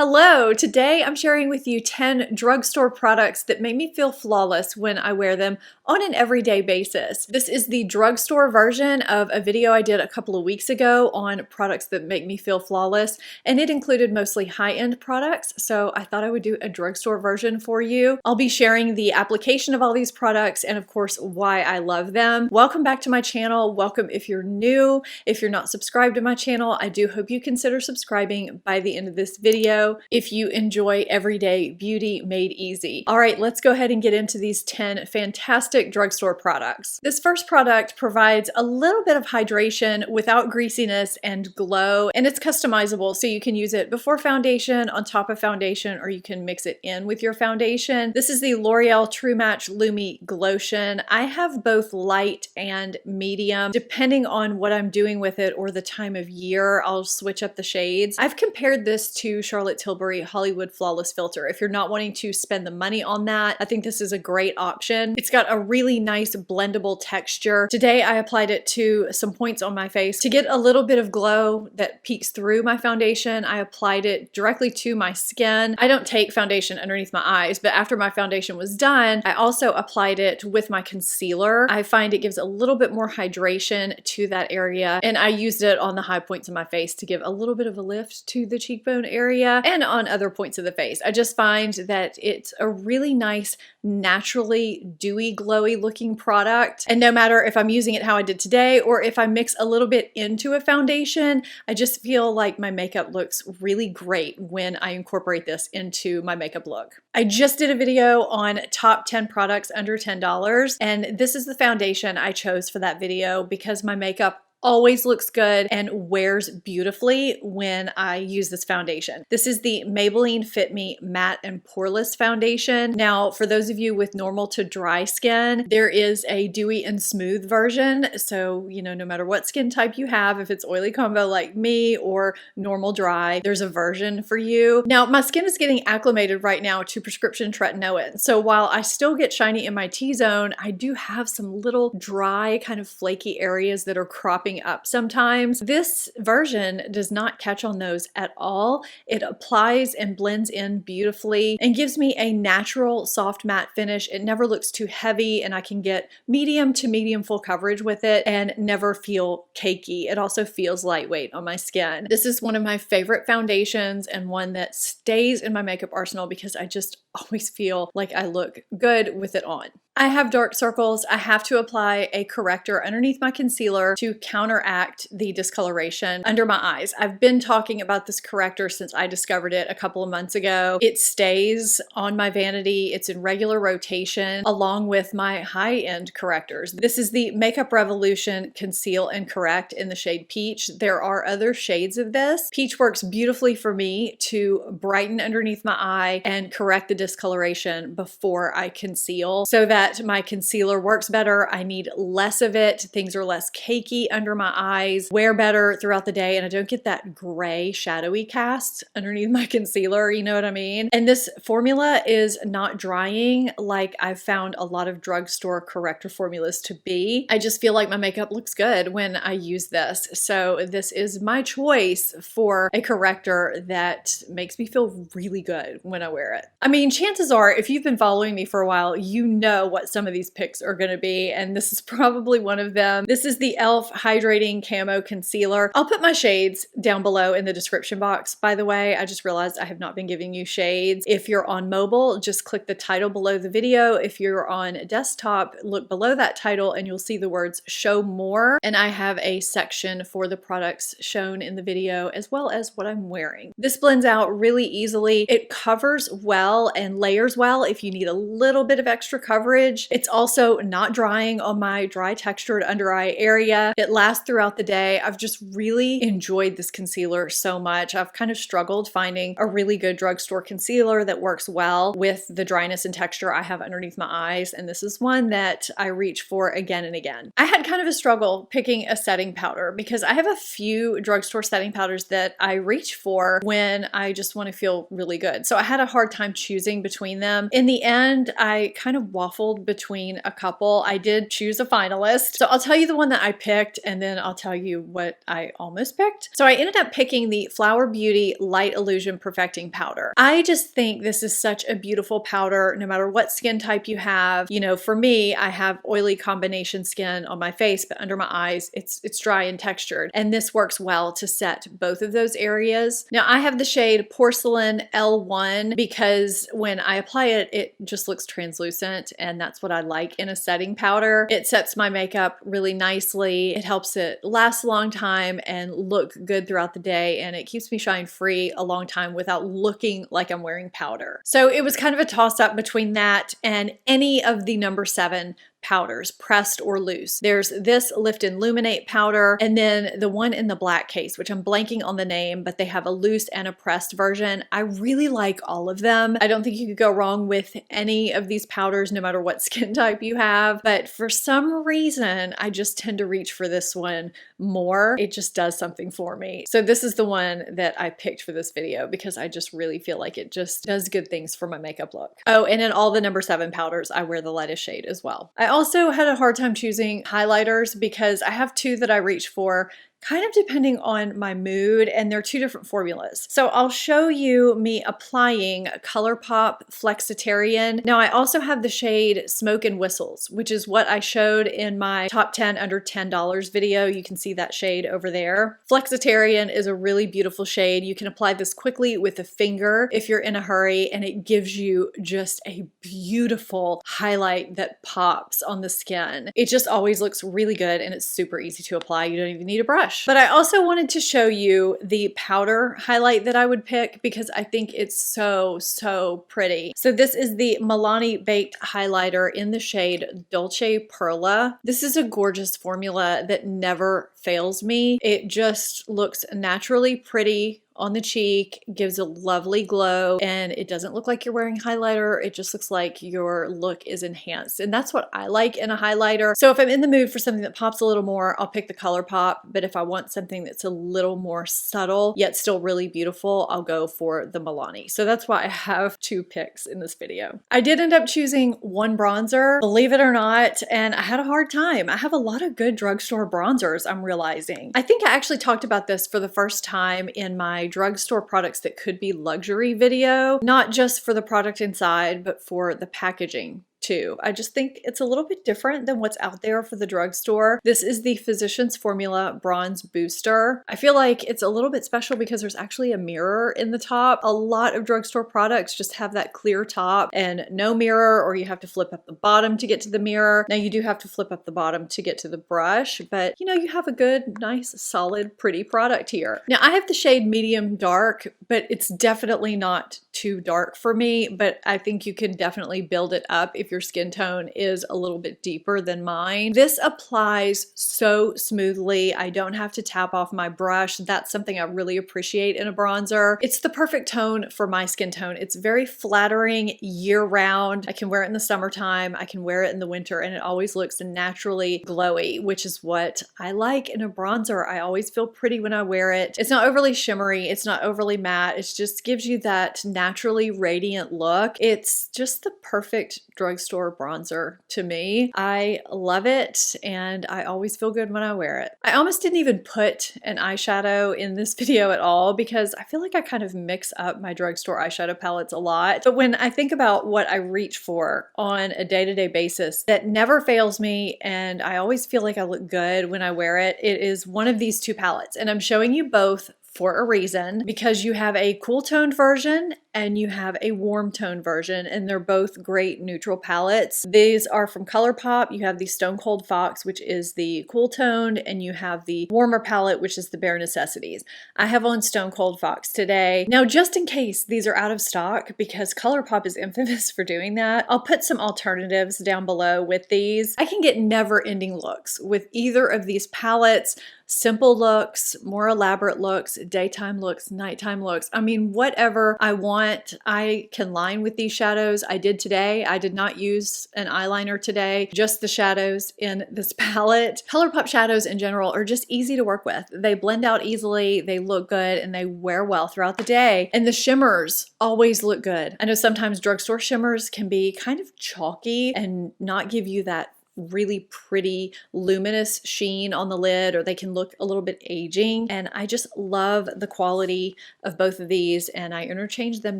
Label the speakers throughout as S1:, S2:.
S1: Hello! Today I'm sharing with you 10 drugstore products that make me feel flawless when I wear them on an everyday basis. This is the drugstore version of a video I did a couple of weeks ago on products that make me feel flawless, and it included mostly high-end products, so I thought I would do a drugstore version for you. I'll be sharing the application of all these products and of course why I love them. Welcome back to my channel. Welcome if you're new. If you're not subscribed to my channel, I do hope you consider subscribing by the end of this video if you enjoy everyday beauty made easy. All right, let's go ahead and get into these 10 fantastic drugstore products. This first product provides a little bit of hydration without greasiness and glow, and it's customizable, so you can use it before foundation, on top of foundation, or you can mix it in with your foundation. This is the L'Oreal True Match Lumi Glotion. I have both light and medium. Depending on what I'm doing with it or the time of year, I'll switch up the shades. I've compared this to Charlotte Tilbury Hollywood Flawless Filter. If you're not wanting to spend the money on that, I think this is a great option. It's got a really nice blendable texture. Today I applied it to some points on my face to get a little bit of glow that peeks through my foundation. I applied it directly to my skin. I don't take foundation underneath my eyes, but after my foundation was done, I also applied it with my concealer. I find it gives a little bit more hydration to that area, and I used it on the high points of my face to give a little bit of a lift to the cheekbone area and on other points of the face. I just find that it's a really nice, naturally dewy, glowy looking product. And no matter if I'm using it how I did today or if I mix a little bit into a foundation, I just feel like my makeup looks really great when I incorporate this into my makeup look. I just did a video on top 10 products under $10, and this is the foundation I chose for that video because my makeup always looks good and wears beautifully when I use this foundation. This is the Maybelline Fit Me Matte and Poreless Foundation. Now, for those of you with normal to dry skin, there is a dewy and smooth version. So, no matter what skin type you have, if it's oily combo like me or normal dry, there's a version for you. Now, my skin is getting acclimated right now to prescription tretinoin. So while I still get shiny in my T-zone, I do have some little dry, kind of flaky areas that are cropping up sometimes. This version does not catch on those at all. It applies and blends in beautifully and gives me a natural soft matte finish. It never looks too heavy, and I can get medium to medium full coverage with it and never feel cakey. It also feels lightweight on my skin. This is one of my favorite foundations and one that stays in my makeup arsenal because I just always feel like I look good with it on. I have dark circles. I have to apply a corrector underneath my concealer to counteract the discoloration under my eyes. I've been talking about this corrector since I discovered it a couple of months ago. It stays on my vanity. It's in regular rotation along with my high-end correctors. This is the Makeup Revolution Conceal and Correct in the shade Peach. There are other shades of this. Peach works beautifully for me to brighten underneath my eye and correct the discoloration before I conceal so that my concealer works better. I need less of it. Things are less cakey under my eyes, wear better throughout the day, and I don't get that gray shadowy cast underneath my concealer, you know what I mean? And this formula is not drying like I've found a lot of drugstore corrector formulas to be. I just feel like my makeup looks good when I use this. So this is my choice for a corrector that makes me feel really good when I wear it. I mean, chances are, if you've been following me for a while, you know what some of these picks are going to be, and this is probably one of them. This is the e.l.f. Hydrating Camo Concealer. I'll put my shades down below in the description box, by the way. I just realized I have not been giving you shades. If you're on mobile, just click the title below the video. If you're on desktop, look below that title and you'll see the words show more, and I have a section for the products shown in the video as well as what I'm wearing. This blends out really easily. It covers well and layers well if you need a little bit of extra coverage. It's also not drying on my dry textured under eye area. It lasts throughout the day. I've just really enjoyed this concealer so much. I've kind of struggled finding a really good drugstore concealer that works well with the dryness and texture I have underneath my eyes, and this is one that I reach for again and again. I had kind of a struggle picking a setting powder because I have a few drugstore setting powders that I reach for when I just want to feel really good. So I had a hard time choosing between them. In the end, I kind of waffled tumbled between a couple. I did choose a finalist. So I'll tell you the one that I picked and then I'll tell you what I almost picked. So I ended up picking the Flower Beauty Light Illusion Perfecting Powder. I just think this is such a beautiful powder no matter what skin type you have. You know, for me, I have oily combination skin on my face, but under my eyes, it's dry and textured. And this works well to set both of those areas. Now I have the shade Porcelain L1 because when I apply it, it just looks translucent and that's what I like in a setting powder. It sets my makeup really nicely. It helps it last a long time and look good throughout the day, and it keeps me shine free a long time without looking like I'm wearing powder. So it was kind of a toss-up between that and any of the number 7 powders, pressed or loose. There's this Lift and Illuminate powder, and then the one in the black case, which I'm blanking on the name, but they have a loose and a pressed version. I really like all of them. I don't think you could go wrong with any of these powders, no matter what skin type you have, but for some reason, I just tend to reach for this one more. It just does something for me. So this is the one that I picked for this video because I just really feel like it just does good things for my makeup look. Oh, and in all the number 7 powders, I wear the lightest shade as well. I also had a hard time choosing highlighters because I have 2 that I reach for kind of depending on my mood, and they're 2 different formulas. So I'll show you me applying ColourPop Flexitarian. Now I also have the shade Smoke and Whistles, which is what I showed in my top 10 under $10 video. You can see that shade over there. Flexitarian is a really beautiful shade. You can apply this quickly with a finger if you're in a hurry, and it gives you just a beautiful highlight that pops on the skin. It just always looks really good and it's super easy to apply. You don't even need a brush. But I also wanted to show you the powder highlight that I would pick because I think it's so pretty. So this is the Milani Baked Highlighter in the shade Dolce Perla. This is a gorgeous formula that never fails me. It just looks naturally pretty on the cheek, gives a lovely glow, and it doesn't look like you're wearing highlighter. It just looks like your look is enhanced. And that's what I like in a highlighter. So if I'm in the mood for something that pops a little more, I'll pick the ColourPop. But if I want something that's a little more subtle, yet still really beautiful, I'll go for the Milani. So that's why I have 2 picks in this video. I did end up choosing one bronzer, believe it or not, and I had a hard time. I have a lot of good drugstore bronzers, I'm realizing. I think I actually talked about this for the first time in my drugstore products that could be luxury video, not just for the product inside, but for the packaging too. I just think it's a little bit different than what's out there for the drugstore. This is the Physicians Formula Bronze Booster. I feel like it's a little bit special because there's actually a mirror in the top. A lot of drugstore products just have that clear top and no mirror, or you have to flip up the bottom to get to the mirror. Now you do have to flip up the bottom to get to the brush, but you know, you have a good, nice, solid, pretty product here. Now I have the shade Medium Dark, but it's definitely not too dark for me, but I think you can definitely build it up if your skin tone is a little bit deeper than mine. This applies so smoothly. I don't have to tap off my brush. That's something I really appreciate in a bronzer. It's the perfect tone for my skin tone. It's very flattering year round. I can wear it in the summertime. I can wear it in the winter, and it always looks naturally glowy, which is what I like in a bronzer. I always feel pretty when I wear it. It's not overly shimmery. It's not overly matte. It just gives you that naturally radiant look. It's just the perfect drugstore bronzer to me. I love it and I always feel good when I wear it. I almost didn't even put an eyeshadow in this video at all because I feel like I kind of mix up my drugstore eyeshadow palettes a lot. But when I think about what I reach for on a day-to-day basis that never fails me and I always feel like I look good when I wear it, it is one of these 2 palettes. And I'm showing you both for a reason, because you have a cool toned version and you have a warm tone version, and they're both great neutral palettes. These are from ColourPop. You have the Stone Cold Fox, which is the cool toned, and you have the warmer palette, which is the Bare Necessities. I have on Stone Cold Fox today. Now, just in case these are out of stock, because ColourPop is infamous for doing that, I'll put some alternatives down below with these. I can get never-ending looks with either of these palettes. Simple looks, more elaborate looks, daytime looks, nighttime looks. I mean, whatever I want want. I can line with these shadows. I did today. I did not use an eyeliner today, just the shadows in this palette. ColourPop shadows in general are just easy to work with. They blend out easily, they look good, and they wear well throughout the day. And the shimmers always look good. I know sometimes drugstore shimmers can be kind of chalky and not give you that really pretty luminous sheen on the lid, or they can look a little bit aging. And I just love the quality of both of these, and I interchange them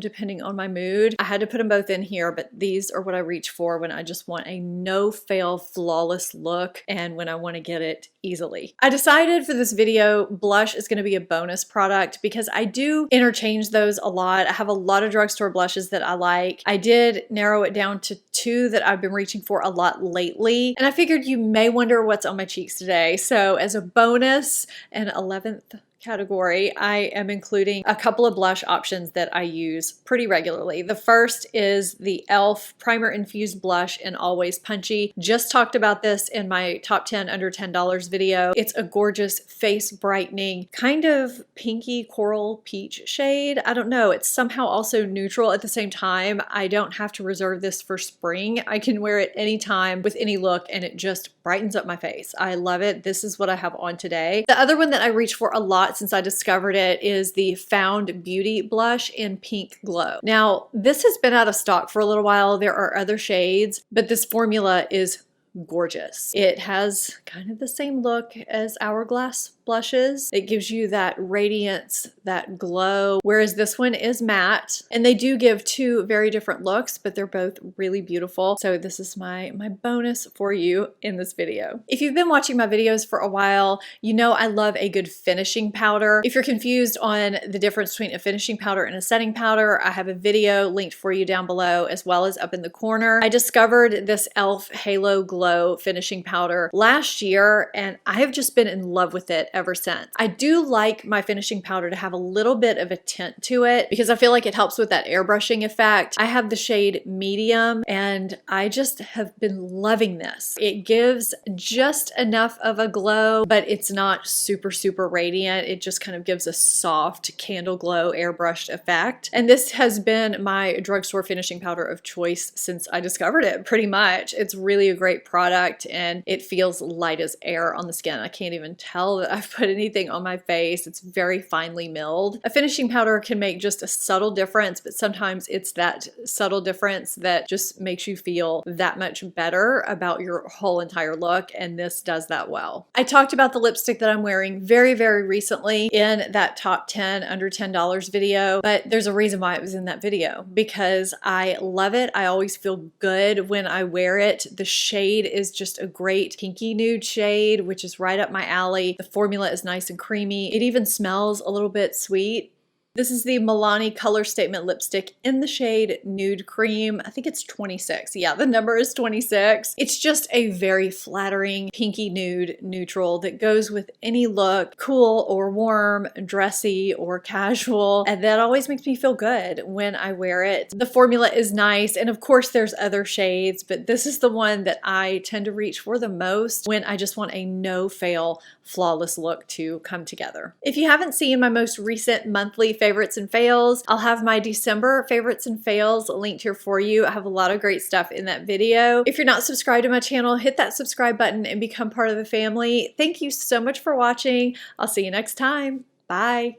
S1: depending on my mood. I had to put them both in here, but these are what I reach for when I just want a no-fail flawless look and when I want to get it easily. I decided for this video blush is going to be a bonus product because I do interchange those a lot. I have a lot of drugstore blushes that I like. I did narrow it down to 2 that I've been reaching for a lot lately. And I figured you may wonder what's on my cheeks today. So as a bonus, an 11th category, I am including a couple of blush options that I use pretty regularly. The first is the e.l.f. Primer Infused Blush in Always Punchy. Just talked about this in my top 10 under $10 video. It's a gorgeous face brightening, kind of pinky coral peach shade. I don't know, it's somehow also neutral at the same time. I don't have to reserve this for spring. I can wear it anytime with any look and it just brightens up my face. I love it. This is what I have on today. The other one that I reach for a lot since I discovered it is the Found Beauty blush in Pink Glow. Now, this has been out of stock for a little while. There are other shades, but this formula is gorgeous. It has kind of the same look as Hourglass blushes. It gives you that radiance, that glow, whereas this one is matte. And they do give 2 very different looks, but they're both really beautiful. So this is my bonus for you in this video. If you've been watching my videos for a while, you know I love a good finishing powder. If you're confused on the difference between a finishing powder and a setting powder, I have a video linked for you down below as well as up in the corner. I discovered this e.l.f. Halo Glow finishing powder last year and I have just been in love with it ever since. I do like my finishing powder to have a little bit of a tint to it because I feel like it helps with that airbrushing effect. I have the shade medium and I just have been loving this. It gives just enough of a glow, but it's not super radiant. It just kind of gives a soft candle glow airbrushed effect. And this has been my drugstore finishing powder of choice since I discovered it, pretty much. It's really a great product and it feels light as air on the skin. I can't even tell that I've put anything on my face. It's very finely milled. A finishing powder can make just a subtle difference, but sometimes it's that subtle difference that just makes you feel that much better about your whole entire look, and this does that well. I talked about the lipstick that I'm wearing very recently in that top 10 under $10 video, but there's a reason why it was in that video, because I love it. I always feel good when I wear it. The shade is just a great pinky nude shade, which is right up my alley. The formula is nice and creamy. It even smells a little bit sweet. This is the Milani Color Statement lipstick in the shade Nude Cream. I think it's 26. Yeah, the number is 26. It's just a very flattering pinky nude neutral that goes with any look, cool or warm, dressy or casual. And that always makes me feel good when I wear it. The formula is nice. And of course there's other shades, but this is the one that I tend to reach for the most when I just want a no-fail, flawless look to come together. If you haven't seen my most recent monthly favorites and fails, I'll have my December favorites and fails linked here for you. I have a lot of great stuff in that video. If you're not subscribed to my channel, hit that subscribe button and become part of the family. Thank you so much for watching. I'll see you next time. Bye.